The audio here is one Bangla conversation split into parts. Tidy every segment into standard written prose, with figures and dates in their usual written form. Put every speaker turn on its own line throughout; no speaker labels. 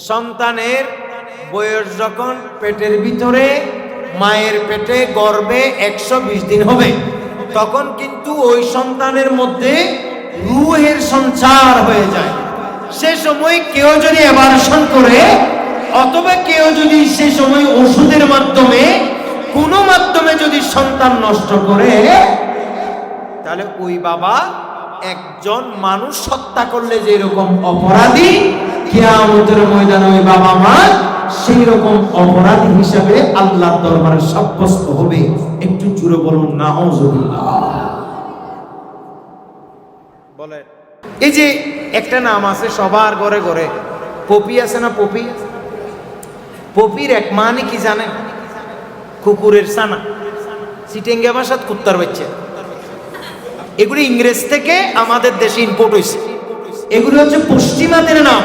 সন্তানের বয়স যখন পেটের ভিতরে মায়ের পেটে গর্ভে 120 দিন হবে, তখন কিন্তু ওই সন্তানের মধ্যে রূহের সঞ্চার হয়ে যায়। সে সময় কেউ যদি অ্যাবর্শন করে অথবা কেউ যদি সে সময় ওষুধের মাধ্যমে কোনো মাধ্যমে যদি সন্তান নষ্ট করে, তাহলে ওই বাবা একজন মানুষ হত্যা করলে যেরকম অপরাধী, কিয়ামতের ময়দানে ওই বাবা মা সেই রকম অপরাধী হিসাবে আল্লাহর দরবারে সাব্যস্ত হবে। একটু জোরে বলুন নাউজুবিল্লাহ। বলে এই যে একটা নাম আছে সবার ঘরে ঘরে, পপি আছে না? পপি, পপির এক মানে কি জানেন? কুকুরের ছানা, সিটেঙ্গা ভাষাত কুত্তার বাচ্চা। এগুলি ইংরেজ থেকে আমাদের দেশে ইম্পোর্ট হয়েছে। এগুলি হচ্ছে পশ্চিমাদের নাম,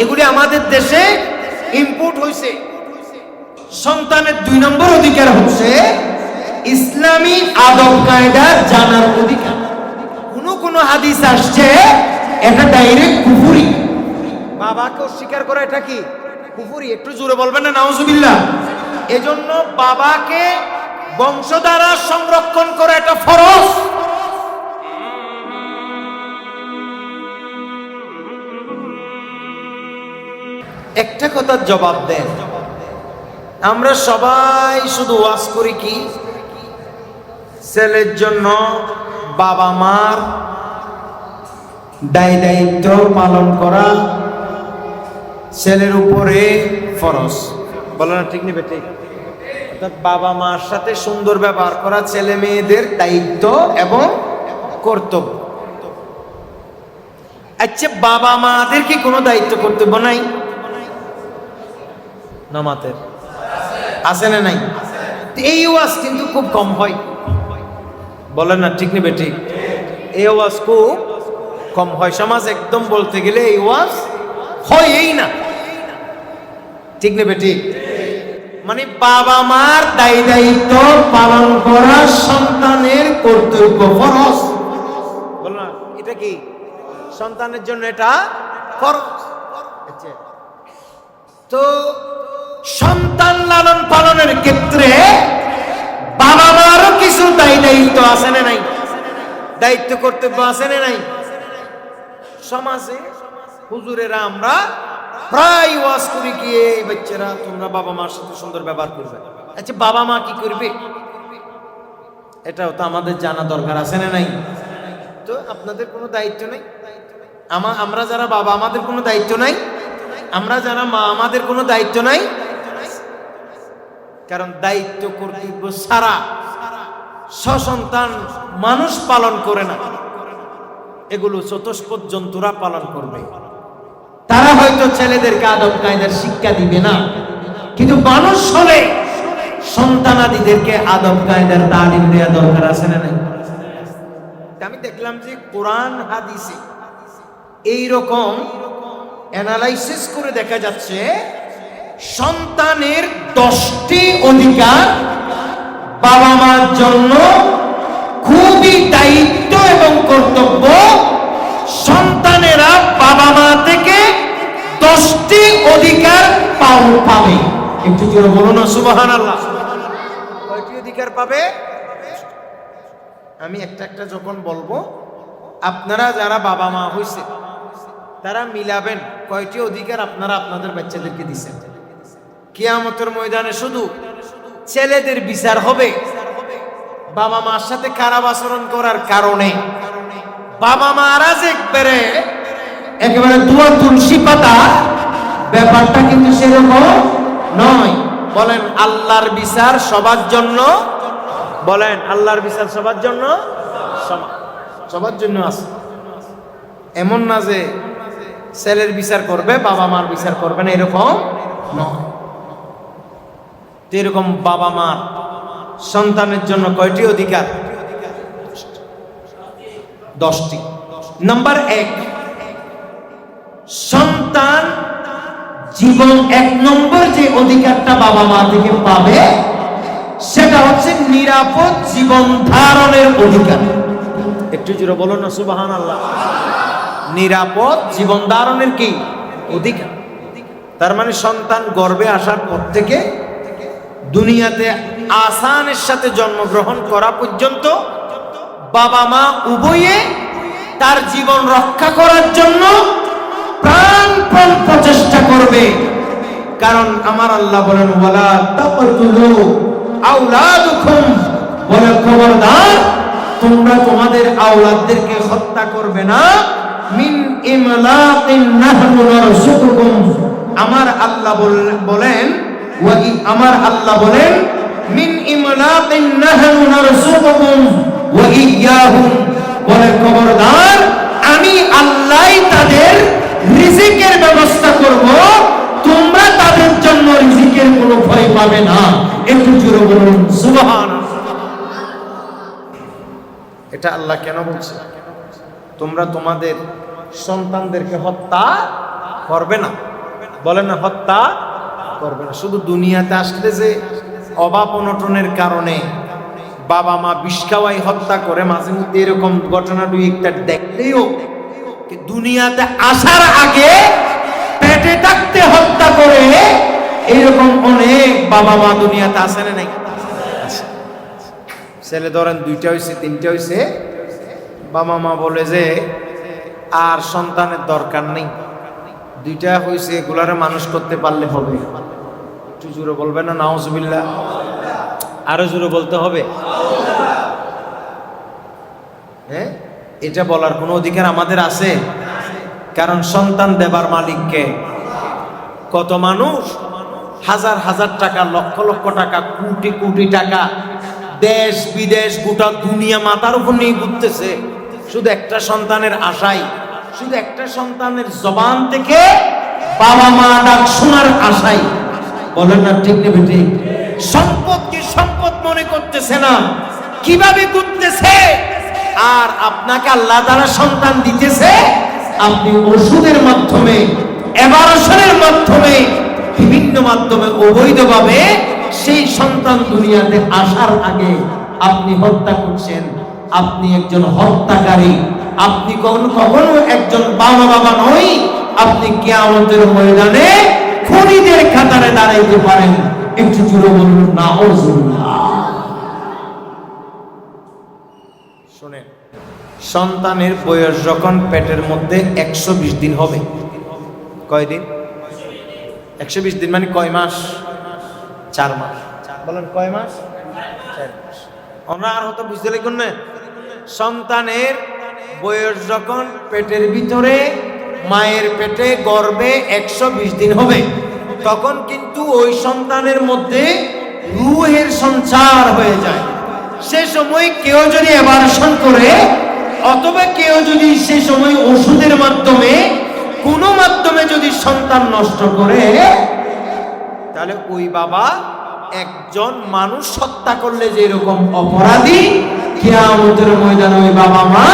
এগুলি আমাদের দেশে ইম্পোর্ট হয়েছে। সন্তানের 2 নম্বর অধিকার হচ্ছে ইসলামী আদব কায়দা জানার অধিকার। কোন হাদিস আসছে এটা ডাইরেক্ট কুফরি, বাবাকে অস্বীকার করা এটা কি কুফরি? একটু জোরে বলবেন না নাউজুবিল্লাহ। এজন্য বাবাকে বংশধারা সংরক্ষণ করা এটা ফরজ। একটা কথার জবাব দেন, আমরা সবাই শুধু ওয়াজ করি কি ছেলের জন্য বাবা মার দায় দায়িত্ব পালন করা ছেলের উপরে ফরজ, বলো না? ঠিক নেবে ঠিক। অর্থাৎ বাবা মার সাথে সুন্দর ব্যবহার করা ছেলে মেয়েদের দায়িত্ব এবং কর্তব্য। আচ্ছা, বাবা মাদের কি কোনো দায়িত্ব কর্তব্য নাই? নামাতের আছে না নাই? এই ওয়াজ কিন্তু খুব কম হয়, বলেন না? ঠিক নেবে ঠিক। এই ওয়াজ খুব কম হয় সমাজ, একদম বলতে গেলে এই ওয়াজ হয়ই না, ঠিক নেবে ঠিক। মানে বাবা মার দায় দায়িত্ব পালন করা সন্তানের কর্তব্য, ফরজ। বল না, এটা কি সন্তানের জন্য এটা ফরজ। আচ্ছা, তো সন্তান লালন পালনের ক্ষেত্রে বাবা মারও কিছু দায় দায়িত্ব আছে না নাই? দায়িত্ব কর্তব্য আছে না নাই? সমাজে হুজুরেরা আমরা প্রায় ওয়াজ করি গিয়ে, এই বাচ্চারা তোমরা বাবা মার সাথে সুন্দর ব্যবহার করবে। আচ্ছা, বাবা মা কি করবে এটাও তো আমাদের জানা দরকার আছে না নাই? তো আপনাদের কোনো দায়িত্ব নেই, আমরা যারা বাবা আমাদের কোনো দায়িত্ব নাই, আমরা যারা মা আমাদের কোনো দায়িত্ব নাই। কারণ দায়িত্ব কর্তব্য ছাড়া সসন্তান মানুষ পালন করে না, এগুলো চতুষ্পদ জন্তুরা পালন করবে। তারা হয়তো ছেলেদেরকে আদব কায়দার শিক্ষা দিবে না, কিন্তু মানুষ হলে সন্তানাদিদেরকে আদব কায়দার তালিম দেওয়া দরকার আছে না নাই? আমি দেখলাম যে কোরআন হাদিসে এইরকম অ্যানালাইসিস করে দেখা যাচ্ছে সন্তানের 10টি অধিকার বাবা মার জন্য খুবই দায়িত্ব এবং কর্তব্য। সন্তানেরা বাবা মা থেকে 10টি অধিকার পাবে। একটু জোরে বলুন না সুবহানাল্লাহ। কয়টি অধিকার পাবে? আমি একটা একটা যখন বলবো, আপনারা যারা বাবা মা হইছে তারা মিলাবেন কয়টি অধিকার আপনারা আপনাদের বাচ্চাদেরকে দিচ্ছেন। কিয়ামতের ময়দানে শুধু ছেলেদের বিচার হবে বাবা মার সাথে খারাপ আচরণ করার কারণে। বাবা মারা যে একেবারে দুয়া তুলসী পাতা, ব্যাপারটা কিন্তু সেরকম নয়। বলেন আল্লাহর বিচার সবার জন্য, বলেন আল্লাহর বিচার সবার জন্য, সবার জন্য আছে। এমন না যে ছেলের বিচার করবে বাবা মার বিচার করবে না, এরকম নয়। এরকম বাবা মার সন্তানের জন্য কয়টি অধিকার? 10টি। নাম্বার 1, সন্তান জীবন 1 নম্বর যে অধিকারটা বাবা মা থেকে পাবে সেটা হচ্ছে নিরাপদ জীবন ধারণের অধিকার। একটু জোরে বলুন না সুবহানাল্লাহ। নিরাপদ জীবন ধারণের কি অধিকার? তার মানে সন্তান গর্ভে আসার পর থেকে দুনিয়াতে আসানের সাথে জন্মগ্রহণ করা পর্যন্ত বাবা মা উভয়ে তার জীবন রক্ষা করার জন্য প্রাণপণ প্রচেষ্টা করবে। কারণ আমার আল্লাহ বলেন ওয়ালা তাকতুলু আওলাদুকুম, বলে খবরদার তোমরা তোমাদের আওলাদদেরকে হত্যা করবে না। মিন ইমলাকিন নাহনু নারযুকুকুম, আমার আল্লাহ বলেন আমার আল্লাহ বলেন মিন ইমলাকিন নাহনু নারযুকুকুম ওয়া ইয়্যাহুম, বলে খবরদার আমি আল্লাহই তাদের রিজিকের ব্যবস্থা করব, তোমরা তাদের জন্য রিজিকের কোনো ভয় পাবে না। একটু জোরে বলুন সুবহানাল্লাহ। এটা আল্লাহ কেন বলছে? তোমরা তোমাদের সন্তানদেরকে হত্যা করবে না, বলে না হত্যা করবে না। শুধু দুনিয়াতে আসলে যে অভাব অনটনের কারণে বাবা মা বিষ খাওয়াই হত্যা করে, মাঝে মধ্যে এরকম ঘটনা দুই একটা দেখলেও দুনিয়াতে আসার আগে পেটে থাকতে হত্যা করে এরকম অনেক বাবা মা দুনিয়াতে আসে না নাই? ছেলে ধরেন 2টা হয়েছে 3টা হয়েছে, বাবা মা বলে যে আর সন্তানের দরকার নেই, 2টা হয়েছে এগুলারে মানুষ করতে পারলে হবে। একটু জোরে বলবে না নাউজুবিল্লাহ? আরো জোরে বলতে হবে। হ্যাঁ, এটা বলার কোনো অধিকার আমাদের আছে? কারণ সন্তান দেবার মালিককে। কত মানুষ হাজার হাজার টাকা, লক্ষ লক্ষ টাকা, কোটি কোটি টাকা দেশ বিদেশ গোটা দুনিয়া মাথার উপর নিয়ে ঘুরতেছে শুধু একটা সন্তানের আশায়, শুধু একটা সন্তানের জবান থেকে বাবা মা ডাক শোনার আশায়। বলেন না ঠিক না বেঠিক? সম্পদকে সম্পদ মনে করতেছে না, কিভাবে ঘুরতেছে। আর আপনাকে আল্লাহ তাআলা সন্তান দিতেছে, আপনি ওষুধের মাধ্যমে, এবারশনের মাধ্যমে, বিভিন্ন মাধ্যমে অবৈধভাবে সেই সন্তান দুনিয়াতে আসার আগে আপনি হত্যা করছেন। আপনি একজন হত্যাকারী, আপনি কখনো একজন বাবা নই। আপনি কিয়ামতের ময়দানে খুনিদের কাতারে দাঁড়াইতে পারেন। একটু জোরে বলুন নাউজুবিল্লাহ। শুনেন, সন্তানের বয়স যখন পেটের মধ্যে 120 দিন হবে, কয় দিন? 120 দিন মানে কয় মাস? 4 মাস। বলেন কয় মাস? 4 মাস। আমরা আর হয়তো বুঝতে লাগুন না। সন্তানের বয়স যখন পেটের ভিতরে মায়ের পেটে গর্ভে 120 দিন হবে, তখন কিন্তু ওই সন্তানের মধ্যে রূহের সঞ্চার হয়ে যায়। সে সময় কেউ যদি অ্যাবর্শন করে, অথবা কেউ যদি সে সময় ওষুধের মাধ্যমে কোনো মাধ্যমে যদি সন্তান নষ্ট করে, তাহলে ওই বাবা একজন মানুষ হত্যা করলে যে এরকম অপরাধী, কিয়ামতের ময়দানে ওই বাবা মা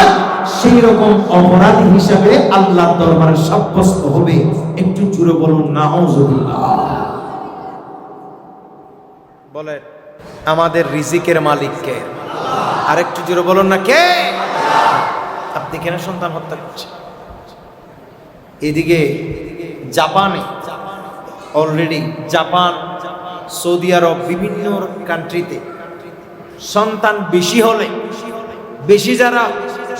সেই রকম অপরাধী হিসাবে আল্লাহর দরবারে সাব্যস্ত হবে। একটু জোরে বলুন নাউজুবিল্লাহ। বলে আমাদের রিজিকের মালিক কে? আর একটু জোরে বলুন না কে? আপনি কেন সন্তান হত্যা করছেন? এদিকে জাপানে অলরেডি, জাপান, সৌদি আরব, বিভিন্ন কান্ট্রিতে সন্তান বেশি হলে, বেশি যারা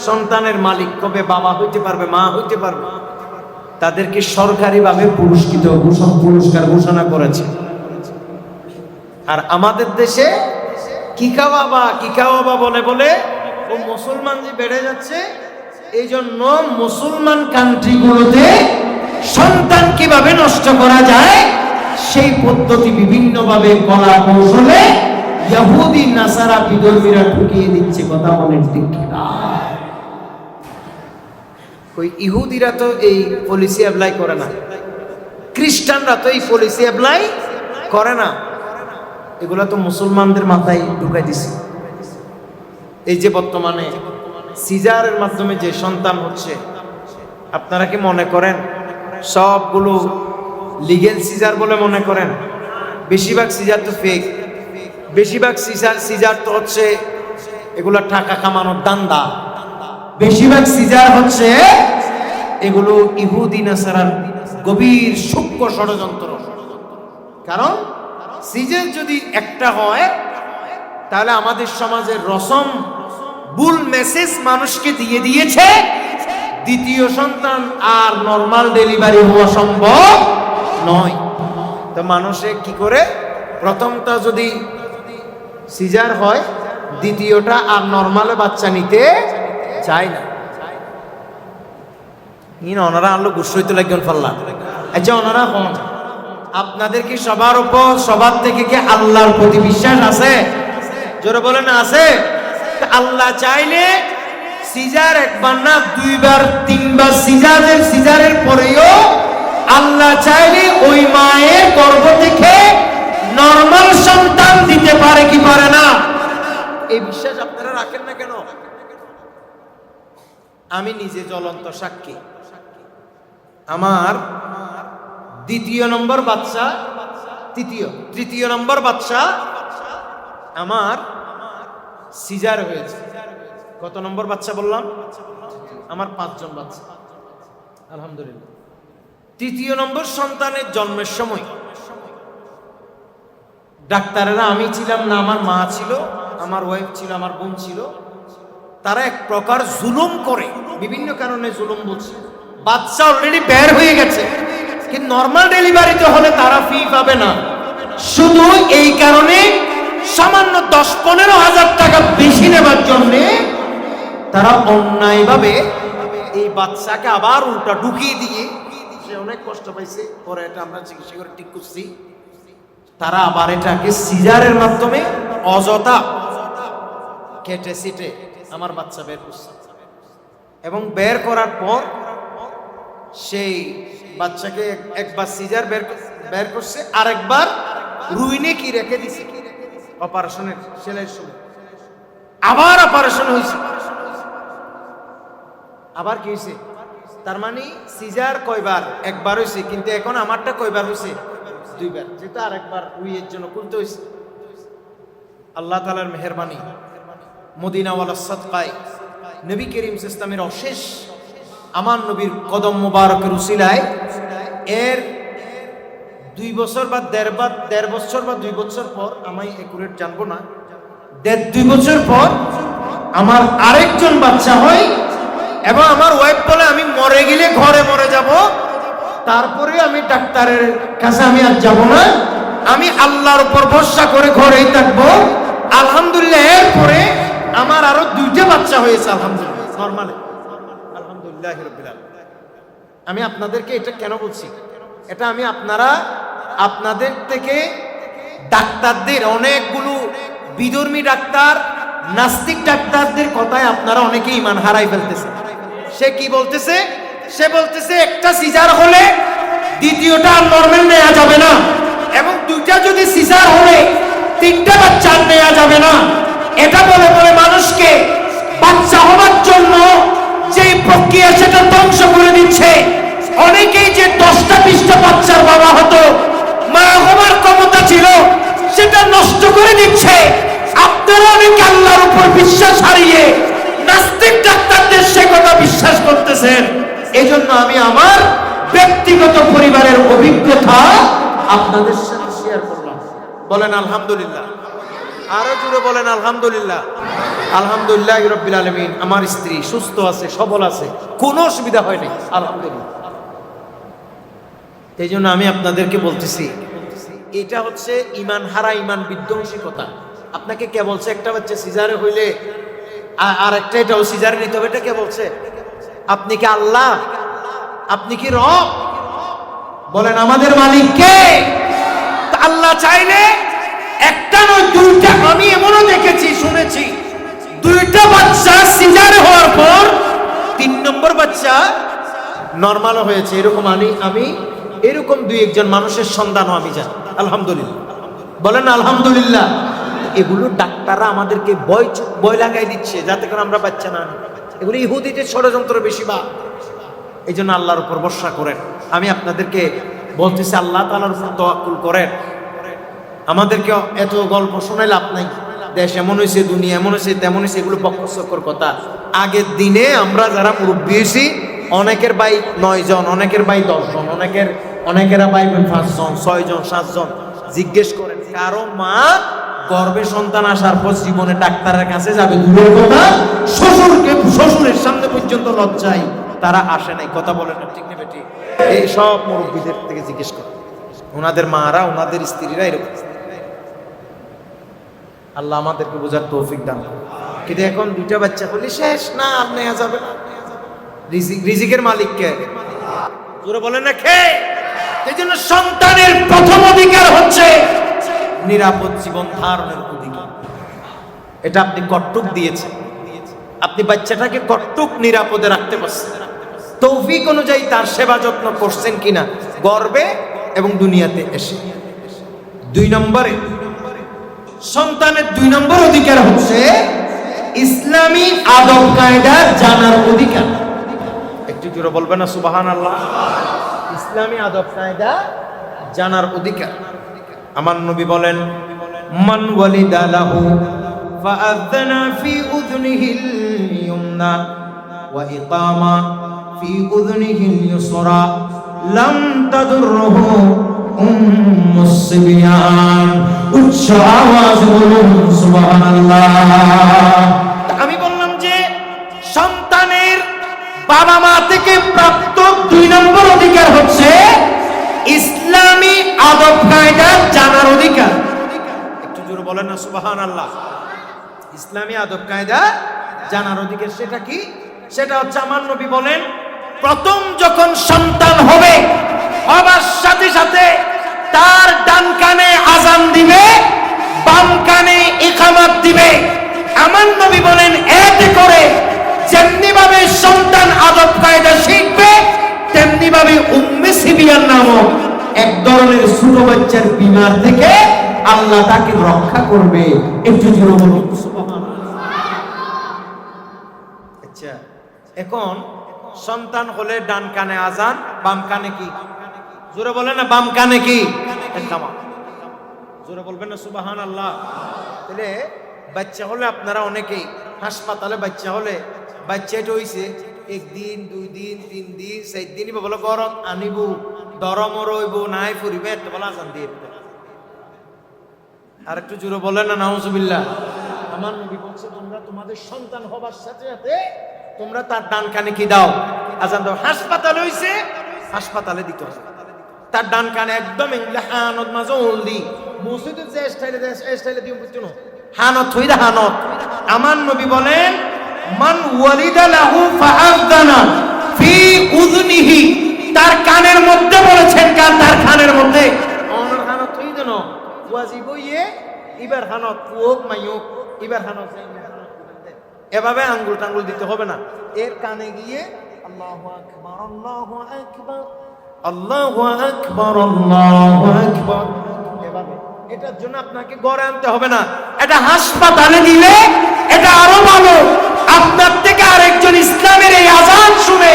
সন্তানের মালিক কবে বাবা হইতে পারবে, মা হইতে পারবে, তাদেরকে সরকারিভাবে পুরস্কার ঘোষণা করেছে। আর আমাদের দেশে কিকা বাবা বলে বলে ও মুসলমান যে বেড়ে যাচ্ছে, এই জন্য মুসলমান কান্ট্রিগুলোতে সন্তান কিভাবে নষ্ট করা যায় সেই পদ্ধতি বিভিন্নভাবে কলা কৌশলে ইহুদি নাসারা বিধর্মীরা ঢুকিয়ে দিচ্ছে। কথা বলেন ঠিক কিনা? ওই ইহুদিরা তো এই পলিসি অ্যাপ্লাই করে না, খ্রিস্টানরা তো এই পলিসি অ্যাপ্লাই করে না, এগুলা তো মুসলমানদের মাথায় ঢুকাই দিছে। এই যে বর্তমানে সিজারের মাধ্যমে যে সন্তান হচ্ছে, আপনারা কি মনে করেন সবগুলো লিগেল সিজার বলে মনে করেন? বেশিরভাগ সিজার তো ফেক, বেশিরভাগ সিজার তো হচ্ছে এগুলো টাকা কামানোর দান্দা, বেশিরভাগ সিজার হচ্ছে এগুলো ইহুদি নাসারার গভীর সূক্ষ্ম ষড়যন্ত্র। কারণ সিজার যদি একটা হয় তাহলে আমাদের সমাজের রসম ভুল মেসেজ মানুষকে দিয়ে দিয়েছে দ্বিতীয় সন্তান আর নরমাল ডেলিভারি হওয়া সম্ভব নয়। তো মানুষে কি করে, প্রথমটা যদি সিজার হয় দ্বিতীয়টা আর নরমালে বাচ্চা নিতে চায় না। ওনারা আনলো গুসইতে লাগবেন ফাল্লা। আচ্ছা ওনারা হন, আপনাদের কি সবার উপর সবার থেকে কি আল্লাহর প্রতি বিশ্বাস আছে? জোরে বলেন আছে? আল্লাহ চাইলে সিজার একবার না দুইবার তিনবার সিজারের পরেও আল্লাহ চাইলে ওই মায়ের গর্ভ থেকে নরমাল সন্তান দিতে পারে কি পারে না? এই বিশ্বাস আপনারা রাখেন না কেন? আমি নিজে জ্বলন্ত সাক্ষী। আমার তৃতীয় নম্বর বাচ্চা আমার সিজার হয়েছে। কত নম্বর বাচ্চা বললাম? আমার 5 জন বাচ্চা, আলহামদুলিল্লাহ। তৃতীয় নম্বর সন্তানের জন্মের সময় ডাক্তারেরা, আমি ছিলাম না, আমার মা ছিল, আমার ওয়াইফ ছিল, আমার বোন ছিল, তারা এক প্রকার জুলুম করে, বিভিন্ন কারণে জুলুম বলছে। বাচ্চা অলরেডি বের হয়ে গেছে, কিন্তু নরমাল ডেলিভারিতে হলে তারা ফি পাবে না, শুধু এই কারণে সামান্য 10-15 হাজার টাকা বেশি নেবার জন্য তারা অন্যায়ভাবে এই বাচ্চাকে আবার উল্টা ঢুকিয়ে দিয়ে, সে অনেক কষ্ট পাইছে, পরে এটা আমরা চিকিৎসা করে ঠিক করছি, তারা আবার এটাকে সিজারের মাধ্যমে অযথা কেটে সিটে আমার বাচ্চা বের করছে। এবং বের করার পর সেই বাচ্চাকে একবার সিজার বের করছে, আরেকবার রুইনে কি রেখে দিছে অপারেশনের সেলাইয়ের সময়, আবার অপারেশন হয়েছে। আবার কি হয়েছে? তার মানে সিজার কয়বার? একবার হয়েছে, কিন্তু এখন আমারটা কয়বার হয়েছে? 2 বার, যেটা আরেকবার রুইয়ের জন্য খুলতে হয়েছে। আল্লাহ তাআলার মেহেরবানি, মদিনাওয়ালা সাদকায় নবী করিম ইসলামের অশেষ, আমার নবীর কদম মোবারকের উসিলায় এর 2 বছর বা 1.5 বছর বা 2 বছর পর, আমি একুরেট জানবো না, 1.5-2 বছর পর আমার আরেকজন বাচ্চা হয়। এবং আমার ওয়াইফ বলে আমি মরে গেলে ঘরে মরে যাব, তারপরে আমি ডাক্তারের কাছে আমি আর যাব না, আমি আল্লাহর উপর ভরসা করে ঘরেই থাকবো। আলহামদুলিল্লাহ, এরপরে আমার আরো 2টা বাচ্চা হয়েছে আলহামদুলিল্লাহ, নরমালে, আলহামদুলিল্লাহ রাব্বিল আলামিন। আমি আপনাদেরকে এটা কেন বলছি? এটা আমি আপনাদের থেকে ডাক্তারদের, অনেকগুলো বিধর্মী ডাক্তার, নাস্তিক ডাক্তারদের কথায় আপনারা অনেকে ঈমান হারাই ফেলতেছে। সে কি বলতেছে? সে বলতেছে একটা সিজার হলে দ্বিতীয়টা আর নরমাল নেওয়া যাবে না, এবং 2টা যদি সিজার হলে 3টা বাচ্চা নেওয়া যাবে না। এটা বলে বলে মানুষকে বাচ্চা হওয়ার জন্য যে প্রক্রিয়া সেটা ধ্বংস করে দিচ্ছে। অনেকেই যে 10টা-20টা বাচ্চার বাবা হতো, মা হওয়ার ক্ষমতা ছিল, সেটা নষ্ট করে দিচ্ছে। আপনারা অনেকে আল্লাহর উপর বিশ্বাস হারিয়ে নাস্তিক ডাক্তারদের সে কথা বিশ্বাস করতেছেন। এই জন্য আমি আমার ব্যক্তিগত পরিবারের অভিজ্ঞতা আপনাদের সাথে শেয়ার করলাম। বলেন আলহামদুলিল্লাহ, আরো জোরে বলেন আলহামদুলিল্লাহ। আলহামদুলিল্লাহ রাব্বিল আলামিন। আমার স্ত্রী সুস্থ আছে, সবল আছে, কোনো অসুবিধা হয়নি, আলহামদুলিল্লাহ। এই জন্য আমি আপনাদেরকে বলতেছি, এটা হচ্ছে ঈমান হারা, ঈমান বিধ্বংসী কথা। আপনাকে কে বলছে একটা বাচ্চা সিজারে হইলে আর একটা এটাও সিজারে নিতে হবে? এটা কে বলছে? আপনি কি আল্লাহ? আপনি কি রব? বলেন আমাদের মালিক কে? আল্লাহ চাইলে একটা নয় 2টা, আমি এমনও দেখেছি, শুনেছি, 2টা বাচ্চা সিজারে হওয়ার পর 3 নম্বর বাচ্চা নরমাল হয়েছে। এরকম আমি এরকম 2-1 জন মানুষের সন্ধানও আমি জানি, আলহামদুলিল্লাহ। বলেন আলহামদুলিল্লাহ। এগুলো ডাক্তাররা আমাদেরকে ভয় লাগাই দিচ্ছে যাতে করে আমরা বাচ্চা না নিই। এগুলো ইহুদিদের ষড়যন্ত্র বেশি বা। এই জন্য আল্লাহর উপর ভরসা করেন। আমি আপনাদেরকে বলতেছি, আল্লাহ তাআলার উপর তাওয়াক্কুল করেন। আমাদেরকে এত গল্প শোনাই লাভ নাই, দেশ এমন হয়েছে, দুনিয়া এমন হয়েছে, তেমন হয়েছে, এগুলো বক্কর কথা। আগের দিনে আমরা যারা মুরব্বী হয়েছি অনেকের ভাই 9 জন, অনেকের ভাই 10 জন, অনেকেরা ভাই 5 জন, 6 জন, 7 জন। জিজ্ঞেস করেন কারো মা গর্ভে সন্তান আসার পর জীবনে ডাক্তারের কাছে যাবে, দূরের কথা শ্বশুরের সামনে পর্যন্ত লজ্জায় তারা আসে নাই। কথা বলেন না ঠিক না বেটি? এই সব মুরব্বীদের থেকে জিজ্ঞেস করেন, ওনাদের মারা, ওনাদের স্ত্রীরা এরকম। আল্লাহ আমাদেরকে বোঝার তৌফিক দান করুন। কিন্তু এখন 2টা বাচ্চা হলে শেষ না, আর নেওয়া যাবে না। রিজিকের মালিক কে? জোরে বলেন না কে? এই জন্য সন্তানের প্রথম অধিকার হচ্ছে নিরাপদ জীবন ধারণের অধিকার। এটা আপনি কর্তব্য দিয়েছেন, আপনি বাচ্চাটাকে কর্তব্য নিরাপদে রাখতে পারছেন, তৌফিক অনুযায়ী তার সেবা যত্ন করছেন কিনা গর্বে এবং দুনিয়াতে এসে। 2 নম্বরে সন্তানের 2 নম্বর অধিকার হচ্ছে ইসলামী আদব কায়দা জানার অধিকার। একটু জোরে বলবেন না সুবহানাল্লাহ? ইসলামী আদব কায়দা জানার অধিকার। আমার নবী বলেন, মান ওয়ালিদা লাহু ফাআযানা ফি উযনিহিল ইয়ুমনা ওয়া ইকামা ফি উযনিহিল ইউসরা লাম তাদুররুহু উম্মুস সিবিয়ান। উচ্চ আওয়াজ বলুন সুবহানাল্লাহ। আমি বললাম যে সন্তানের বাবা মা থেকে প্রাপ্ত 2 নম্বর অধিকার হচ্ছে ইসলামী আদব কায়দা জানার অধিকার। একটু জোরে বলেন না সুবহানাল্লাহ। ইসলামী আদব কায়দা জানার অধিকার সেটা কি? সেটা হচ্ছে আমার নবী বলেন, প্রথম যখন সন্তান হবে, হবার সাথে সাথে তার ডান কানে আজান দিবে, বাম কানে ইকামত দিবে। আমার নবী বলেন, এতে করে যেমনি ভাবে সন্তান আদব কায়দা শিখবে, তেমনি ভাবে উম্মে সিবিয়ান নামক এক ধরনের ছোট বাচ্চার বিমার থেকে আল্লাহ তাকে রক্ষা করবে। একটু জোরে বলুন সুবহানাল্লাহ। আচ্ছা, এখন সন্তান হলে ডান কানে আজান, বাম কানে কি? জোরে বলেন না, বাম কানে কি? ইকামত। জোরে বলবেন না সুবহানাল্লাহ। তাহলে বাচ্চা হলে আপনারা অনেকেই হাসপাতালে বাচ্চা হলে, বাচ্চা এটা হইছে 1 দিন 2 দিন 3 দিন 4 দিন বলে গরম আনিব, দরম রইব নাই ফুরিবে, একটা বলে আজান দিয়ে। আর একটু জোরে বলেন না নাউজুবিল্লাহ। আমার নবী বলছে, তোমরা তোমাদের সন্তান হবার সাথে সাথে তোমরা তার ডান কানে কি দাও? আজান দাও। হাসপাতাল হইছে, হাসপাতালে দিতে হবে। তার ডান কানে একদম হানত মাঝে ওলদি মসজিদে যে স্টাইলে দিও বুঝছো না, হানত হইরা হানত। আমার নবী বলেন, মান ওয়ালিদা লাহু ফাআযানা ফি উযনিহি, তার কানের মধ্যে বলেছেন, তার কানের মধ্যে অনর হানত হই দেন ওয়াজিব হইয়ে ইবার হানত ওক মাইওক ইবার হানত এভাবে আঙ্গুল টাঙ্গুল দিতে হবে না। এর কানে গিয়ে আল্লাহু আকবার আল্লাহু আকবার আল্লাহু আকবার আল্লাহু আকবার এভাবে। এটার জন্য আপনাকে ঘরে আনতে হবে না, এটা হাসপাতালে দিলে এটা আরো ভালো। আপনার থেকে আরেকজন ইসলামের এই আজান শুনে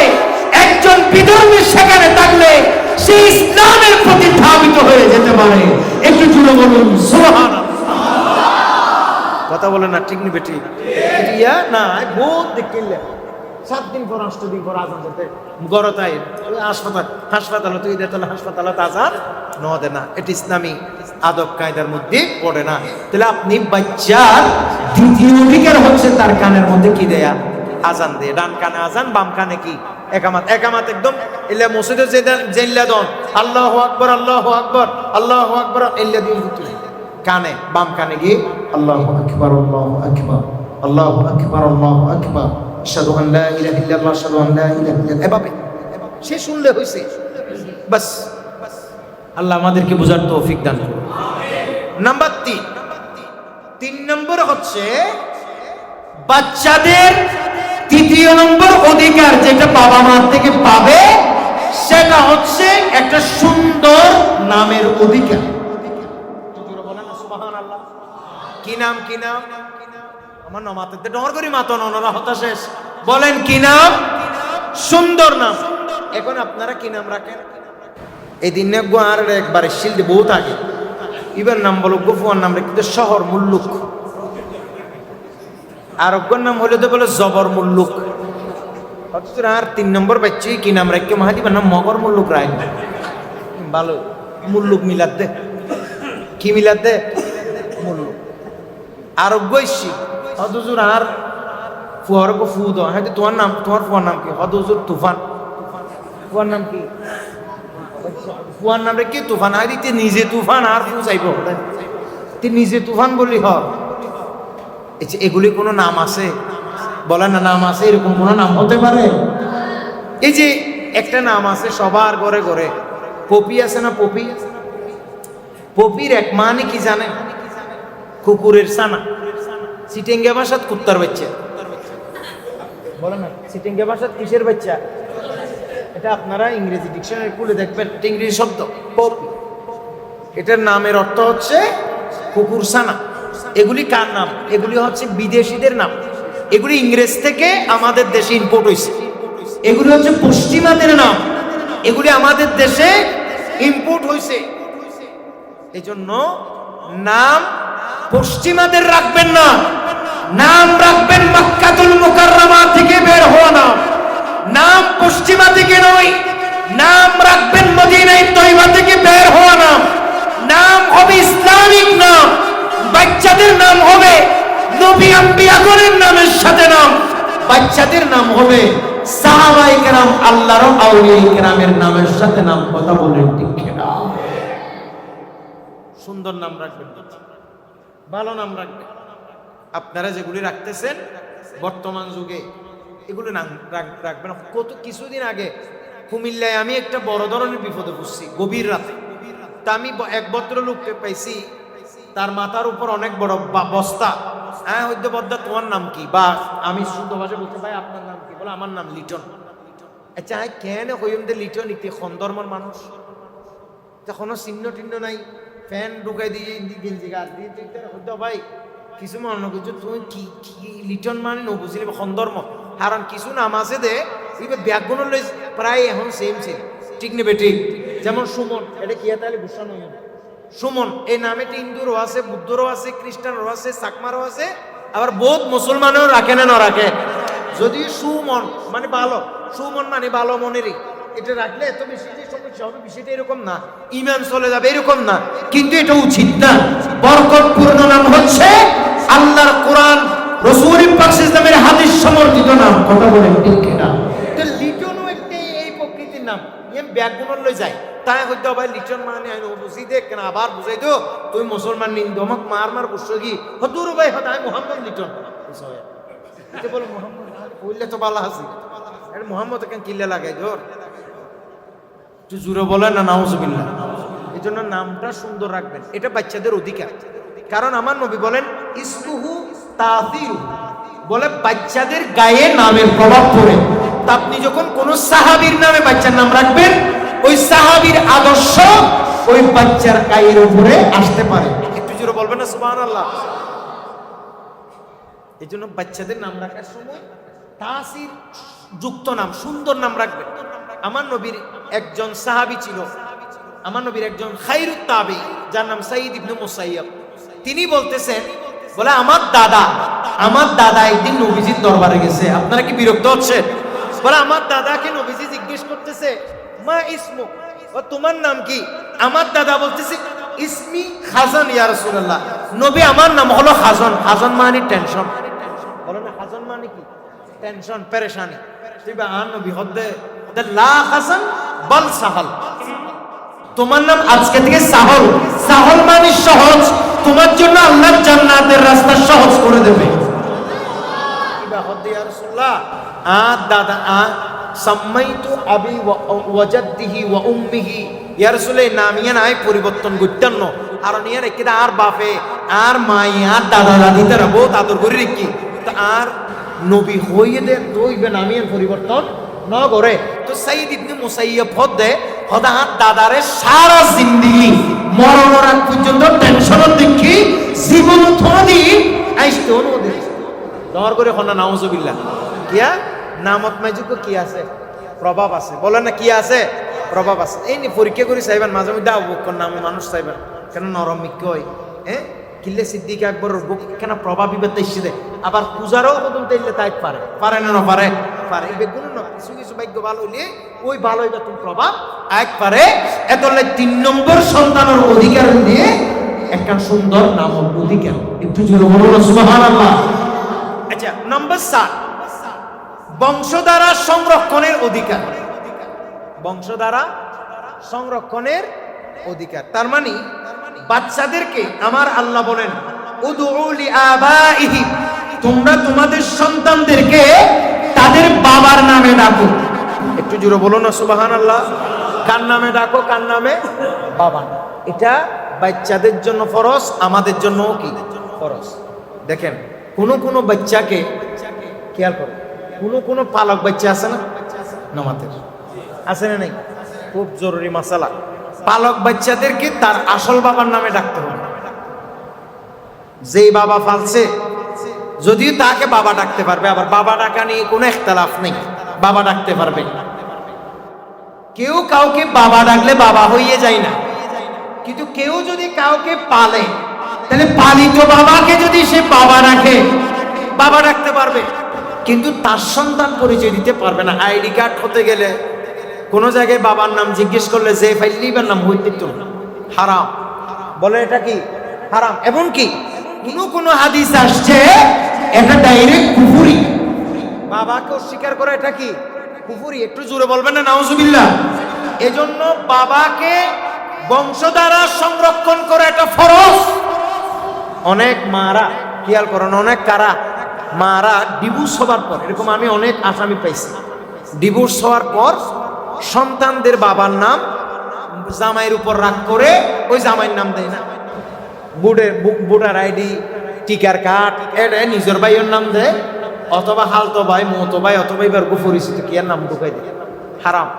একজন বিধর্মী সেখানে থাকলে সে ইসলামের প্রতি ধাবিত হয়ে যেতে পারে। একটু জুড়ে বলুন সুবহানাল্লাহ। কথা বলে না ঠিক নি বেটি? ইয়া না বহুত দেখলে 7 দিন পর 8 দিন পর আজান দিতে গরতাই হাসপাতাল তুই দে, তাহলে হাসপাতালত আজান নদে না। এটা ইসলামী আদব কায়দার মধ্যে পড়ে না। তাহলে আপনি বাচ্চার 2য় অধিকার হচ্ছে তার কানের মধ্যে কি দেয়া? আজান দে। ডান কানে আজান, বাম কানে কি? একামাত। একামাত একদম ইল্লা মসজিদে জেল্লা দন আল্লাহু আকবার আল্লাহু আকবার আল্লাহু আকবার ইল্লা দিন কানে, বাম কানে গিয়ে আল্লাহু আকবার আল্লাহু আকবার আল্লাহু আকবার আল্লাহু আকবার আশহাদু আন লা ইলাহা ইল্লাল্লাহ আশহাদু আন লা ইলাহা ইল্লাল্লাহ। এভাবে সে শুনলে হইছে বাস। আল্লাহ আমাদেরকে বোঝার তৌফিক দান করুন। নাম্বার 3 নম্বর হচ্ছে বাচ্চাদের 3য় নম্বর অধিকার যেটা বাবা মা থেকে পাবে, সেটা হচ্ছে একটা সুন্দর নামের অধিকার। সুবহানাল্লাহ। কি নাম? কি নাম? আমার নামাতে ডর করি মাতন ওনারা হতা শেষ। বলেন কি নাম? সুন্দর নাম। এখন আপনারা কি নাম রাখেন? এই দিন আর একবারে শিল্ডে বহুত আগে ইবার নাম বলো, গফুয়ার নাম রেখে শহর মুল্লুক, আর অজ্ঞর নাম হলে তো বলে জবর মুল্লুক। অথচ আর 3 নম্বর বাচ্চা কি নাম রাখকে মাহাদি নাম মগর মুল্লুক রায় ভালো মুল্লুক মিলাদ দে কি মিলাদ দে মুল্লুক আরোগ্যশী হদুজুর আর ফুয়ার কো ফু দাও হ্যাঁ তোমার নাম তোমার ফুয়ার নাম কি হদুজুর তুফান ফুয়ার নাম কি ফুয়ার নাম রে কি তুফান আর তে নিজে তুফান আর ফু চাইব তে নিজে তুফান বলি হ এগুলি কোনো নাম আছে বলে না নাম আছে এরকম কোনো নাম হতে পারে এই যে একটা নাম আছে সবার ঘরে ঘরে পপি আছে না পপি পপির এক মানে কি জানেন কুকুরের ছানা সিটেঙ্গা ভাষাত কুত্তার বাচ্চা বলে না সিটেঙ্গা ভাষাত কিসের বাচ্চা এটা আপনারা ইংরেজি ডিকশনারি খুলে দেখবেন ইংরেজি শব্দ পপি এটার নামের অর্থ হচ্ছে কুকুর ছানা এগুলি কার নাম এগুলি হচ্ছে বিদেশিদের নাম এগুলি ইংরেজ থেকে আমাদের দেশে ইম্পোর্ট হয়েছে এগুলি হচ্ছে পশ্চিমাদের নাম এগুলি আমাদের দেশে ইম্পোর্ট হয়েছে এই জন্য নাম পশ্চিমাদের রাখবেন না নাম রাখবেন মক্কাতুল মুকাররমা থেকে বের হওয়া নাম নাম পশ্চিমা থেকে নয় নাম রাখবেন মদিনায়ে তয়্যিবা থেকে বের হওয়া নাম নাম হবে ইসলামিক নাম বাচ্চাদের নাম হবে নবী আম্বিয়াগণের নামের সাথে নাম বাচ্চাদের নাম হবে সাহাবায়ে কেরাম আল্লাহর আউলিয়া কেরামের নামের সাথে নাম কথা বলেন ঠিক কিনা সুন্দর নাম রাখবেন ভালো নাম রাখবেন আপনারা যেগুলি রাখতেছেন বর্তমান যুগে এগুলো নাম রাখবেন কত কিছুদিন আগে কুমিল্লায় আমি একটা বড় ধরনের বিপদে পড়ছি গভীর রাতে তা আমি এক ভদ্রলোককে পাইছি তার মাথার উপর অনেক বড় বস্তা হ্যাঁ হইতে বদ্দা তোমার নাম কি বা আমি শুদ্ধ ভাষা বলতে ভাই আপনার নাম কি বলে আমার নাম লিটন আচ্ছা হ্যাঁ কেন হইম দে লিটন ইতি খন্দর্মর মানুষ কোনো চিহ্ন টিহ্ন নাই ফ্যান ঢুকাই দিয়ে গেঞ্জি গাছ দিয়ে হইতে ভাই কিছু মনে করছো তুমি কি কি লিটন মানে নবুঝিলে খন্দর্ম কারণ কিছু নাম আছে দে ব্যাগুণ লই প্রায় এখন সেম ঠিক নেবে ঠিক যেমন সুমন এটা কি তাহলে ভূষণ হইম সুমন এই নামে হিন্দুরও আছে বুদ্ধরও আছে খ্রিস্টানও আছে চাকমারও আছে আবার বহুত মুসলমানও রাখে না রাখে যদি সুমন মানে ভালো সুমন মানে ভালো মনেরই এটা রাখলে এত বেশি যে সমস্যা হবে বিষয়টা এরকম না ইমান চলে যাবে এরকম না কিন্তু এটা উচিত না বরকতপূর্ণ নাম হচ্ছে আল্লাহর কোরআন রাসূল পাক সাল্লাল্লাহু আলাইহি হাদিস সমর্থিত নাম কথা বলেন ঠিক কিনা তো লিটনও একটা এই প্রকৃতির নাম এম ব্যাগুণ লই যায় তাই হইতে ভাই লিটন মানে আমি বুঝি দেখ কেন আবার বুঝাই তো তুই মুসলমান নিন্দ আমাকে মার বুঝছো কি হদুর ভাই হদ আমি মোহাম্মদ লিটন এটা বল মোহাম্মদ বললে তো ভালো আছে এটা মোহাম্মদ কেন কিল্লা লাগাই ধর তুই জুড়ে বলে না নাউজুবিল্লাহ এই জন্য নামটা সুন্দর রাখবেন এটা বাচ্চাদের অধিকার কারণ আমার নবী বলেন ইসতুহু তাসিরু বলে বাচ্চাদের গায়ে নামের প্রভাব পড়ে তা আপনি যখন কোন সাহাবীর নামে বাচ্চার নাম রাখবেন ওই সাহাবীর আদর্শ ওই বাচ্চার গায়ের উপরে আসতে পারে একটু জোরে বলবেন না সুবহানাল্লাহ এই জন্য বাচ্চাদের নাম রাখার সময় তাসির যুক্ত নাম সুন্দর নাম রাখবেন আমার নবীর একজন সাহাবী ছিল আমার নবীর একজন খায়রুত তাবী যার নাম সাঈদ ইবনে মুসাইয়্যিব তিনি বলতেছেন বলে আমার দাদা একদিন নবীজির দরবারে গেছে আপনারা কি বিরক্ত হচ্ছে বলে আমার দাদাকে নবীজি জিজ্ঞেস করতেছে মা ইসমু ও তোমার নাম কি আমার দাদা বলতেছে ইসমি খাজান ইয়া রাসূলুল্লাহ নবী আমার নাম হলো খাজান মানে টেনশন বলে না খাজান মানে কি টেনশন পেরেশানি তুই বা আর নবী হদ্দে লা খাজান বল সাহাল তোমার নাম আজকে থেকে সাহল মানে সহজ তোমার জন্য আল্লাহ জান্নাতের রাস্তা সহজ করে দেবে ইবা হদ্দে ইয়া রাসূলুল্লাহ দাদা সাম্মাইতু আবি ওয়া জাদ্দিহি ওয়া উম্মিহি ইয়া রাসূলের নাম ইয়া নাই পরিবর্তন করতেন না আর নিয়া রেখে আর বাপে আর মাই আর দাদা দাদি তারা বহুত আদর করে রেখি তো আর নবী হইয়ে দে দইবে নামিয়ার পরিবর্তন ন করে তো সাঈদ ইবনে মুসাইয়্যিব হদা দাদারে সারা জিন্দেগি মরণের আগ পর্যন্ত টেনশন দেখি জীবন থদি আইতো নদী দর করে হনা নাউজুবিল্লাহ কিয়া নামত মাইজুক কি আছে প্রভাব আছে বলে না কি আছে প্রভাব আছে এই নি পরীক্ষা করে চাইবেন মাঝে মধ্যে আবুবকর নামে মানুষ চাইবেন কেন নরম মিক্য হয় হ্যাঁ কিল্লে সিদ্দিক আকবরের বুক কেন প্রভাব বিবেত ইসে আবার পূজারও কদম তাইলে তাই পারে না পারে এই বেগুন না কিছু কিছু ভাগ্য ভালো হইলে ওই ভালো বেতন প্রভাব একবারে এতলে 3 নম্বর সন্তানের অধিকার নিয়ে একটা সুন্দর নামক অধিকার। একটু জোরে বলুন সুবহানাল্লাহ। আচ্ছা, নম্বর 7 বংশধারা সংরক্ষণের অধিকার। বংশধারা সংরক্ষণের অধিকার তার মানে বাচ্চাদেরকে আমার আল্লাহ বলেন উদউ লিআবাইহি, তোমরা তোমাদের সন্তানদেরকে তাদের বাবার নামে ডাকো। একটু জোরে বলো না সুবহানাল্লাহ। কার নামে ডাকো? কার নামে? বাবা। এটা বাচ্চাদের জন্য ফরজ, আমাদের জন্য কি ফরজ। দেখেন কোন বাচ্চাকে খেয়াল করো, কোন পালক বাচ্চা আছে না নামাতের, আছে না? নেই? খুব জরুরি মাসালা। পালক বাচ্চাদেরকে তার আসল বাবার নামে ডাকতে হবে। যেই বাবা ফালছে যদিও তাকে বাবা ডাকতে পারবে, আবার বাবা ডাকা নিয়ে কোনো ইখতিলাফ নেই, বাবা ডাকতে পারবে। কেউ কাউকে বাবা ডাকলে বাবা হইয়ে যায় না, কিন্তু কেউ যদি কাউকে পালে তাহলে পালিত বাবাকে যদি সে বাবা রাখে বাবা ডাকতে পারবে, কিন্তু তার সন্তান পরিচয় দিতে পারবে না। আইডি কার্ড হতে গেলে কোন জায়গায় বাবার নাম জিজ্ঞেস করলে যে ফাইলিবার নাম হইতে তো হারাম বলে, এটা কি হারাম। এবং কি কোন হাদিস আসছে এটা ডাইরেক্ট কুফরি, বাবাকে অস্বীকার করা এটা কি কুফরি। একটু জোরে বলবেন না নাউজুবিল্লাহ। এজন্য বাবাকে বংশধারা সংরক্ষণ করা এটা ফরজ। অনেক মারা খেয়াল করেন, অনেক কারা মারা ডিভোর্স হবার পর, এরকম আমি অনেক আসামি পাইছি, ডিভোর্স হওয়ার পর সন্তানদের বাবার নাম জামাইয়ের উপর রাগ করে ওই জামাইয়ের নাম দেয় না। ভোটার আইডি, টিকার কার্ড এটা নিজের ভাইয়ের নাম দেয়, অথবা হালতো ভাই, মতো ভাই, অথবা এবার পরিচিত কি আর নাম ঢুকাই দেয়। হারাম,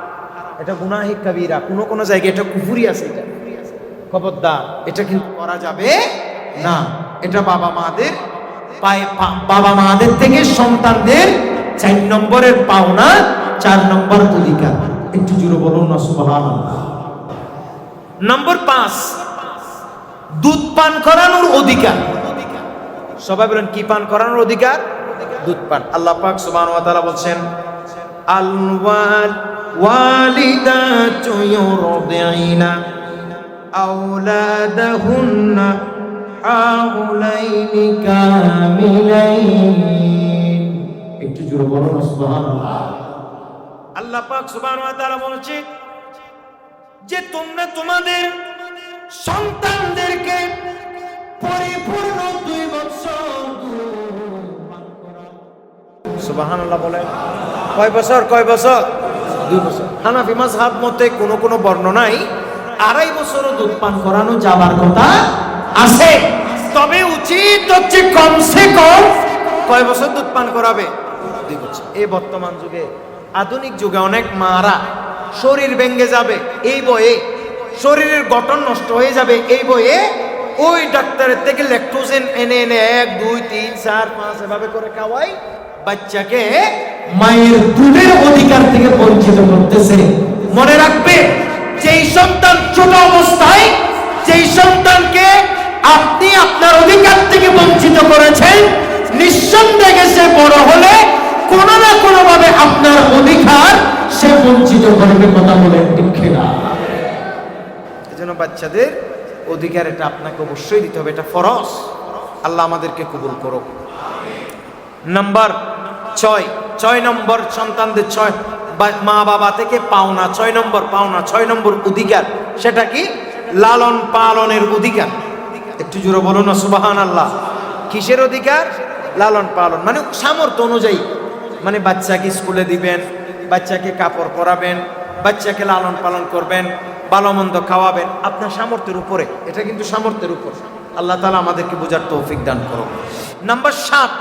এটা গুনাহে কাবীরা। কোন জায়গায় এটা কুফরি আছে, এটা খবরদার, এটা কিন্তু করা যাবে না। এটা বাবা মাদের থেকে সন্তানদের 4 নম্বরের পাওনা, 4 নম্বর অধিকার। একটু জোরে বলুন না সুবহানাল্লাহ। নম্বর 5 দুধ পান করানোর অধিকার। সবাই বলেন কি পান করানোর অধিকার? দুধ পান। আল্লাহ পাক সুবহানাহু ওয়া তাআলা বলেন আল ওয়ালিদাতু ইউরদিনা আওলাদাহুন্না হাউলাইনি কামিলাইন। একটু জোরে বলুন সুবহানাল্লাহ। আল্লাহ পাক সুবহানাহু ওয়া তাআলা বলেন যে তোমরা তোমাদের সন্তানদেরকে পরিপূর্ণ 2 বছর সুবহানাল্লাহ বলে। কয় বছর? 2 বছর। হানাফি মাযহাব মতে কোন বর্ণনায় 2.5 বছরও দুধ পান করানো যাবার কথা আছে, তবে উচিত হচ্ছে কমসে কম কয় বছর দুধ পান করাবে? 2 বছর। এই বর্তমান যুগে, আধুনিক যুগে অনেক মারা শরীর ভেঙে যাবে এই বয়ে, শরীরের গঠন নষ্ট হয়ে যাবে এই বয়ে, ওই ডাক্তারের থেকে ল্যাকটোজেন এনে 1 2 3 4 5 এভাবে করে খাওয়াই, বাচ্চাকে মায়ের দুধের অধিকার থেকে বঞ্চিত করতেছে। মনে রাখবে, যেই সন্তান ছোট অবস্থায়, যেই সন্তানকে আপনি আপনার অধিকার থেকে বঞ্চিত করেছেন, নিঃসন্দেহে সে বড় হলে কোনো না কোনো ভাবে আপনার অধিকার সে বঞ্চিত করবে। কথা বলেন ঠিক কিনা? এজন্য বাচ্চাদের অধিকার এটা আপনাকে অবশ্যই দিতে হবে, এটা ফরজ। আল্লাহ আমাদেরকে কবুল করুক। নাম্বার 6 নম্বর সন্তানদের মা বাবা থেকে পাওনা 6 নম্বর পাওনা, 6 নম্বর অধিকার, সেটা কি? লালন পালনের অধিকার। একটু জোরে বলুন না সুবহানাল্লাহ। কিসের অধিকার? লালন পালন, মানে সামর্থ্য অনুযায়ী, মানে বাচ্চাকে স্কুলে দিবেন, বাচ্চাকে কাপড় পরাবেন, বাচ্চাকে লালন পালন করবেন, ভালো মন্দ খাওয়াবেন, আপনার সামর্থ্যের উপরে। এটা কিন্তু সামর্থ্যের উপর। আল্লাহ তাআলা আমাদেরকে বোঝার তৌফিক দান করুন। নাম্বার 7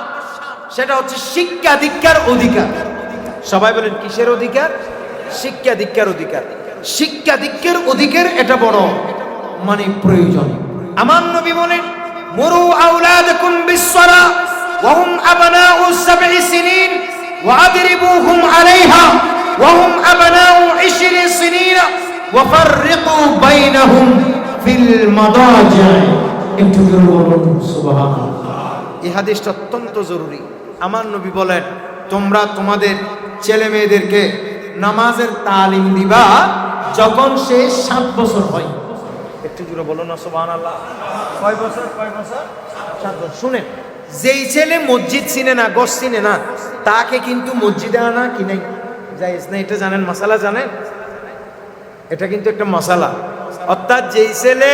সেটা হচ্ছে শিক্ষা দীক্ষার অধিকার। সবাই বলেন কিসের অধিকার? শিক্ষা দীক্ষার অধিকার। শিক্ষা দীক্ষার অধিকার এটা বড় মানে প্রয়োজন। আমার নবী বলেন মুরু আওলাদাকুম বিস-সালাহ ওয়া হুম আবনাউ 7 সিনিন ওয়া আদরিবুহুম আলাইহা ওয়া হুম আবনাউ 20 সিনিন ওয়া ফাররিকু বাইনাহুম ফিল মাদাজি। একটু জোরে বলুন সুবহানাল্লাহ। এই হাদিসটা অত্যন্ত জরুরি। আমার নবী বলেন তোমরা তোমাদের ছেলে মেয়েদেরকে নামাজের তালিম দিবা যখন সে 7 বছর হয়। একটু জোরে বলো না সুবহানাল্লাহ। কয় বছর? 7 বছর। শুনেন, যেই ছেলে মসজিদ চিনে না, গস চিনে না, তাকে কিন্তু মসজিদে আনা কি নাই জায়েজ না। এটা জানেন? মাসালা জানেন? এটা কিন্তু একটা মশালা। অর্থাৎ যেই ছেলে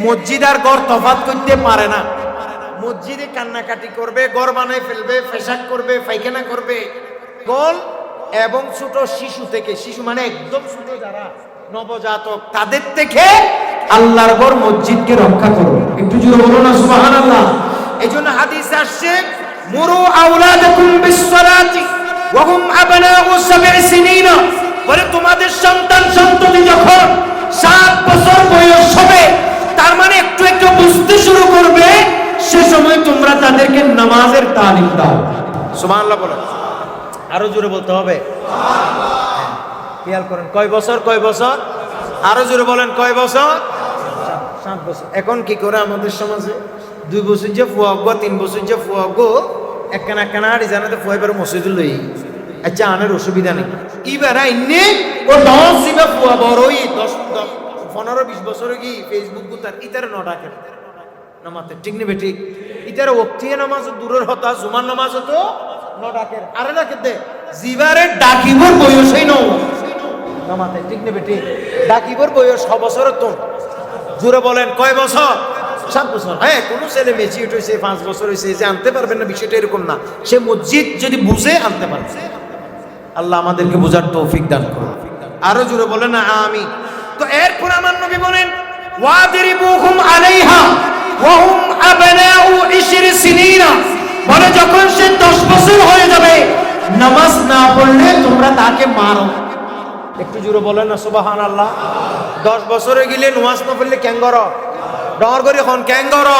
মসজিদ আর ঘর তফাৎ করতে পারে না, মসজিদে কান্নাকাটি করবে, ঘর বানায় ফেলবে, পেশাব করবে, পায়খানা করবে, গোল এবং ছোট শিশু থেকে, শিশু মানে একদম ছোট যারা নবজাতক, তাদের থেকে আল্লাহর ঘর মসজিদকে রক্ষা করবে। একটু জোরে বলো না সুবহানাল্লাহ। এইজন্য হাদিসে আসছে, মুরু আওলাদাকুম বিসসালাতি ওয়া হুম আবনাউ 7 সিনিন। বলে তোমাদের সন্তান সন্ততি যখন 7 বছর বয়স হবে, তার মানে একটু একটু বুঝতে শুরু করবে, সে সময় তোমরা তাদেরকে নামাজের তালিম দাও। সুবহানাল্লাহ বলো। আরো জোরে বলতে হবে। খেয়াল করেন, কয় বছর? আরো জোরে বলেন, কয় বছর? 7 বছর। এখন কি করে আমাদের সমাজে 2 বছর যে ফুয়াগ, 3 বছর যে ফুয়াগ, একখানা হাড়ি জানাতে ফুয়াইবার মসজিদে লই। আচ্ছা, আনের অসুবিধা নেই। ইবারা ইন্নে ও 10 জিবা ফুয়া বড়ই 15-20 বছর কি ফেসবুক গুতার ইতারে ন ডাকে নামাতে, ঠিক নেবে? ঠিক। ইতারে ওক্তিয়ে নামাজ দূরের হতা, জুমার নামাজ তো ন ডাকে, আরে ডাকে দে জিবারে ডাকিবর বয়সই নও নামাতে, ঠিক নেবে? ঠিক। ডাকিবর বয়স 6 বছর। তো জোরে বলেন, কয় বছর? 7 বছর। হ্যাঁ, কোনো ছেলে মেচিউট হয়েছে 5 বছর হয়েছে যে আনতে পারবেন না, বিষয়টা এরকম না। সে মসজিদ যদি বুঝে আনতে পারবে। আল্লাহ আমাদেরকে বোঝার তৌফিক দান করুন। আরো জোরে বলেন না আমিন। তো এরপর আমার নবী বলেন, ওয়াদরিবুহুম আলাইহা ওয়া হুম আবনাউ 20 সিনিন। বলে যখন সে 10 বছর হয়ে যাবে, নামাজ না পড়লে তোমরা তাকে মারো। একটু জোরে বলেন না সুবহানাল্লাহ। 10 বছরে গেলে নামাজ না পড়লে কেন করো? ডর করে এখন কেন করো?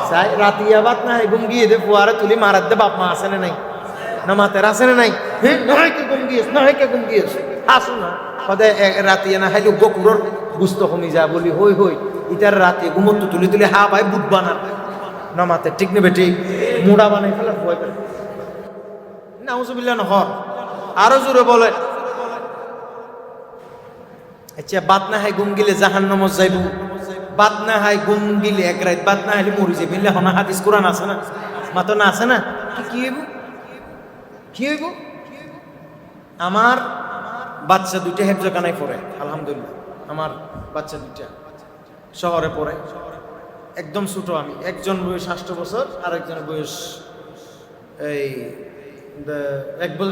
চাই রাতি আবাদ না ঘুম গিয়ে দে ফুয়ারে তুলি মারাত দে, বাপ মা আছে না নাই? না মাতের আছে না নাই? হ্যাঁ, নয় কে ঘুম গিয়েছ আসো না কদে রাতি না খাইলে গকুরর গুস্ত কমি যা বলি হই ইটার রাতে ঘুমত তুলি হা ভাই বুধ বানা না মাতে, ঠিক নেবে? ঠিক। মুড়া বানাই ফেলে ভয় পেলে নাউজুবিল্লাহ নহর। আরো জোরে বলে, আচ্ছা, বাত না হয় ঘুম গিলে জাহান্নামত যাইব, বাত না হয় ঘুম গিলে এক রাত বাত না হলে মরি যাবে। মিললে হনা হাদিস কোরআন আছে না? মাতো না আছে না? কি হইব? আমার বাচ্চা 2টা হেফজখানায় পড়ে, আলহামদুলিল্লাহ। আমার বাচ্চা 2টা শহরে পড়ে, একদম ছোট। আমি একজন বয়স 8 বছর, আর একজনের বয়স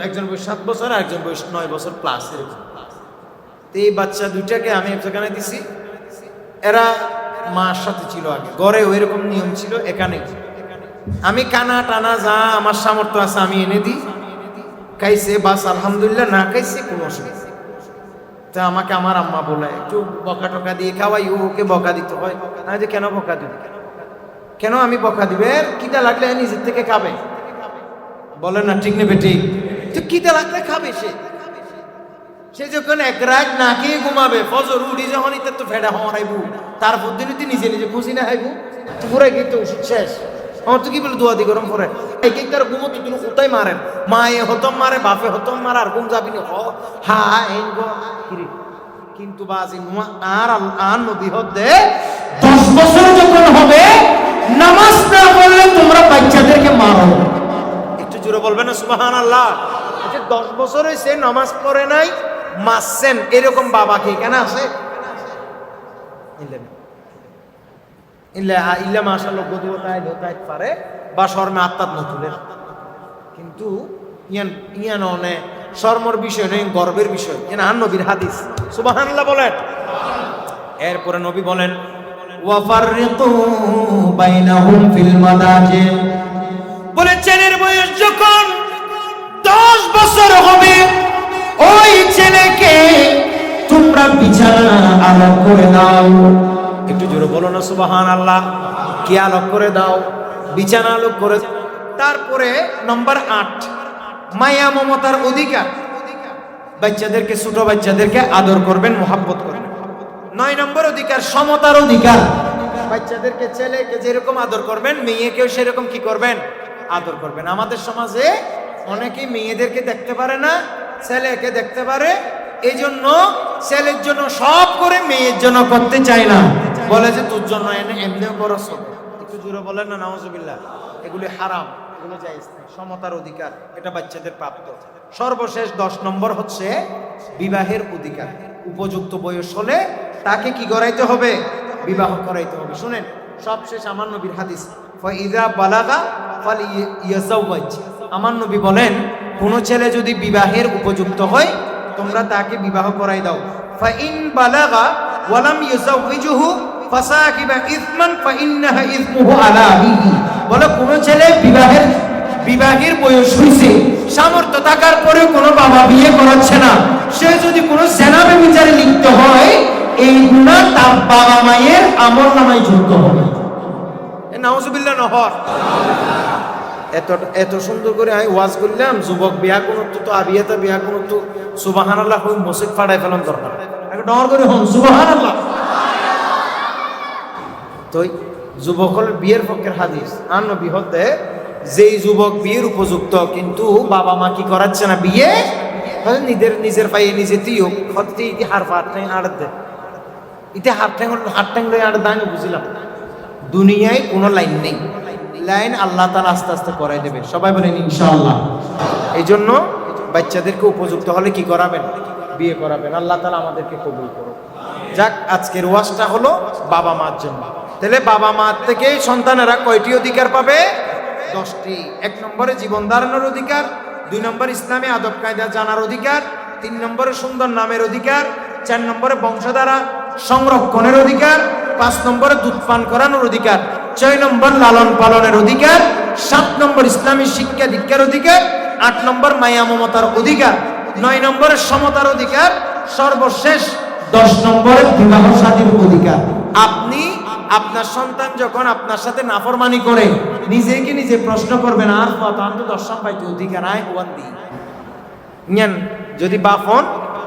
একজন বয়স 7 বছর, আর একজন বয়স 9 বছর প্লাস এরকম। তো এই বাচ্চা 2টাকে আমি হেফজখানায় দিছি। এরা মার সাথে ছিল আগে, ঘরে ওই রকম নিয়ম ছিল। এখানে আমি কানা টানা যা আমার সামর্থ্য আছে আমি এনে দিই, খাইছে বাস আলহামদুলিল্লাহ, না খাইছে কোনো অসুবিধা। তা আমাকে আমার আম্মা বলে একটু বকা টকা দিয়ে খাওয়াই, ওকে বকা দিতে হয়। না যে কেন বকা দিবে, কেন আমি বকা দিবে? কিটা লাগলে নিজের থেকে খাবে, বলে না, ঠিক নেবে? ঠিক। তো কিটা লাগলে খাবে সে যখন এক রাত না খেয়ে ঘুমাবে, ফজর উঠি যখন ইতার তো ফেডা হরাইব, তারপর দিন নিজে খুশি না হাইব, পুরাই কিন্তু ওষুধ শেষ। আমার তো কি বলে দোয়া দি গরম করে এক ঘুমতো তুমি কোথায় মারেন, মায়ে হতম মারে, বাপে হতম মারে, আর ঘুম যাবি না হা কিন্তু বাজি আর নবী হতে 10 বছর যখন হবে নামাজ না পড়লে তোমরা বাচ্চাদেরকে মারো। একটু জোরে বলবে না সুবহানাল্লাহ। আচ্ছা, 10 বছর হয়েছে নামাজ পড়ে নাই, মারছেন, এরকম বাবা কি কেন আছে? ইল্লা মাশাআল্লাহ গদুতায় ধোতায় পারে বা শর্মে আত্মাত নতুলের, কিন্তু ইয়ান অনে শর্মর বিষয় নেই, গর্বের বিষয়। আর নবীর হাদিস, সুবহানাল্লাহ বলেন। এরপরে নবী বলেন, ওয়াফাররিকু বাইনাহুম ফিল মাদাজি। বলে ছেলের বয়স যখন 10 বছর হবে, ওই ছেলেকে তোমরা বিছানা আলাদা করে দাও। একটু জোরে বলো না সুবহানাল্লাহ। কি আলোক করে দাও? বিছানা আলোক করে। তারপরে নম্বর 8, মায়া মমতার অধিকার। বাচ্চাদেরকে, ছোট বাচ্চাদেরকে আদর করবেন, মোহাব্বত করবেন। 9 নম্বর অধিকার, সমতার অধিকার। বাচ্চাদেরকে, ছেলেকে যেরকম আদর করবেন, মেয়েকেও সেরকম কি করবেন? আদর করবেন। আমাদের সমাজে অনেকেই মেয়েদেরকে দেখতে পারে না, ছেলেকে দেখতে পারে, এই জন্য ছেলের জন্য সব করে মেয়ের জন্য করতে চায় না, বলে যে তোর জন্য এমনিও খরচ হবে। একটু জোরে বলেন না নাউজুবিল্লাহ। এগুলি হারাম, এগুলো জায়েজ না। সমতার অধিকার এটা বাচ্চাদের প্রাপ্ত। সর্বশেষ 10 নম্বর হচ্ছে বিবাহের অধিকার। উপযুক্ত বয়স হলে তাকে কি করাইতে হবে? বিবাহ করাইতে হবে। শুনেন, সবশেষ আমার নবীর হাদিস, ফাইযা বালাগা ফালিয়াযাওয়াজ। আমার নবী বলেন, কোন ছেলে যদি বিবাহের উপযুক্ত হয় তোমরা তাকে বিবাহ করাই দাও। ফাইন বালাগা ওয়া লাম ইয়াযাওয়াজহু ফাসাকিবা ইসমান ফাইন্নাহা ইসমুহু আলা আবিহি। বলে কোন ছেলে বিবাহের বয়স হইছে, সামর্থ্য থাকার পরে কোনো বাবা বিয়ে করাচ্ছে না, সে যদি কোনো জেনা ব্যভিচারে লিপ্ত হয়, এই গুনাহ তার বাবা মায়ের আমলনামায় যুক্ত হবে। নাউজুবিল্লাহ নহর। এত সুন্দর করে আমি ওয়াজ করলাম, যুবক বিয়া কোন তো আবিয়াতা বিয়া কোন তো সুবহানাল্লাহ কই মসজিদ ফাড়াই ফেলাম দরকার। একটা ডর করে হন সুবহানাল্লাহ। তো যুবকের বিয়ের পক্ষের হাদিস আর নবী হতে, যেই যুবক বিয়ের উপযুক্ত কিন্তু বাবা মা কি করাচ্ছে না বিয়ে, নিজের পায়ে নিজে তিও হতে ইতি হার ঠ্যাং আড় দে, ইতি হার ঠ্যাং লই আড় দাঁড় বুঝিলাম। দুনিয়ায় কোনো লাইন নেই, লাইন আল্লাহ তাআলা আস্তে আস্তে করাই দেবে। সবাই বলেন ইনশাআল্লাহ। এই জন্য বাচ্চাদেরকে উপযুক্ত হলে কি করাবেন? বিয়ে করাবেন। আল্লাহ তাআলা আমাদেরকে কবুল করুন। যাক, আজকের ওয়াজটা হলো বাবা মার জন্য। তাহলে বাবা মার থেকে সন্তানেরা কয়টি অধিকার পাবে? 10টি। 1 নম্বরে জীবন ধারণের অধিকার, 2 নম্বরে ইসলামী আদব কায়দা জানার অধিকার, 3 নম্বরে সুন্দর নামের অধিকার, 4 নম্বরে বংশধারা সংরক্ষণের অধিকার, 5 নম্বরে দুধ পান করানোর অধিকার, 6 নম্বর লালন পালনের অধিকার, 7 নম্বর ইসলামী শিক্ষা দীক্ষার অধিকার, 8 নম্বর মায়া মমতার অধিকার, 9 নম্বরে সমতার অধিকার, সর্বশেষ 10 নম্বরে বিবাহ শাদীর অধিকার। আপনি আপনার সন্তান যখন আপনার সাথে নাফরমানি করে নিজেকে নিজে প্রশ্ন করবেন, আর কত আমি তো 10 পাইতে অধিকার আয় হওয়ান দিই নেন। যদি বাপ হন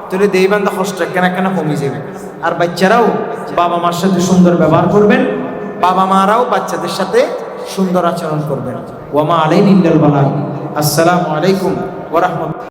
তাহলে দেই বান্ধা কষ্ট কেন কমে যাবে। আর বাচ্চারাও বাবা মার সাথে সুন্দর ব্যবহার করবেন, বাবা মারাও বাচ্চাদের সাথে সুন্দর আচরণ করবেন। ওয়া মা আলাইনা ইল্লাল বালাগ। আসসালামু আলাইকুম ওয়া রাহমাতুল্লাহ।